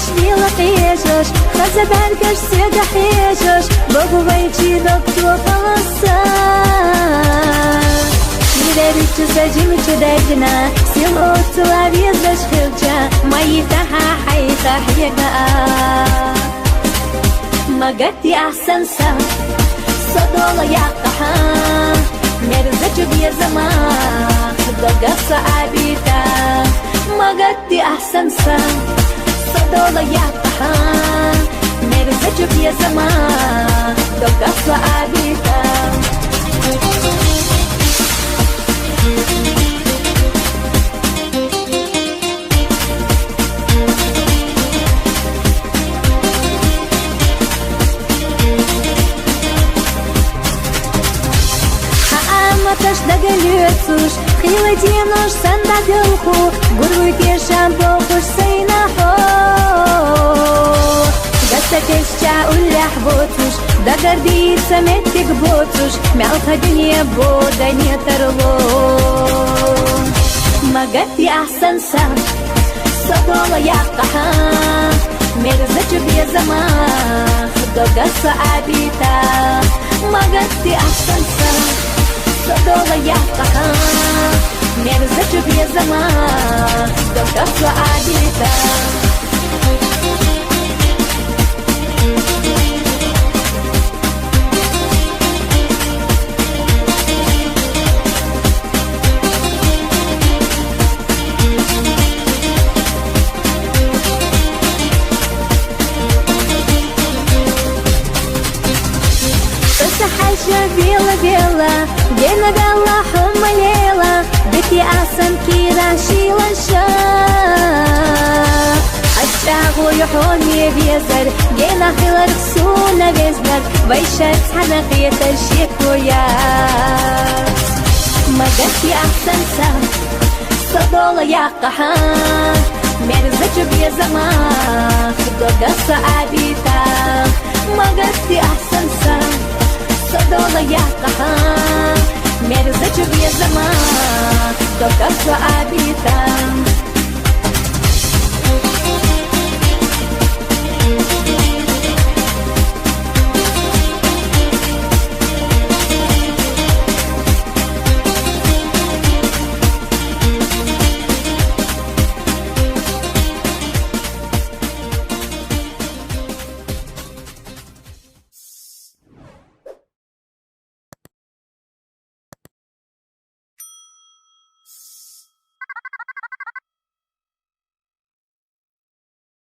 شبيل قيجش خزة برقش سيقى حيجش بابو بيجي دكتور فلسان ميداريش سجيم تدقنا سيلوت وابيزش خلجة ما يتاها حيثا حيقا ما قدي أحسن سا صدولا يقحا مرزج بيا زمان خدقا صعبيتا ما قدي أحسن سا صدولا يقحا مرزج بيا زمان خدقا صعبيتا Маташ дагалецуш, хиладинуш сандадылху, гуруйте шампохуш сейнахо. Гастакесча улях ботуш, дагардица меттик ботуш, мялка дне бода не тарло. Магати ахсан сам, садола яқаха, мерзач бия замах, догаса абита. Магати ахсан сам, صدولا يقحا مرزج بيا زمان دكتور عاديتا حاجة بيلا بيلا جينا بيلا حم ليلة بيتي أحسن كيرا شيلا شا أشتاغو يحوني بيزر جينا خلر سونا بيزنر ويشت حنقية الشيكويات ما قدي أحسن سام صدولا يقحا مرزج بيا زمان خدوغا صعبيتا ما قدي أحسن سام صدولا يقحا مرزج بيا زمان دكتور عبيتا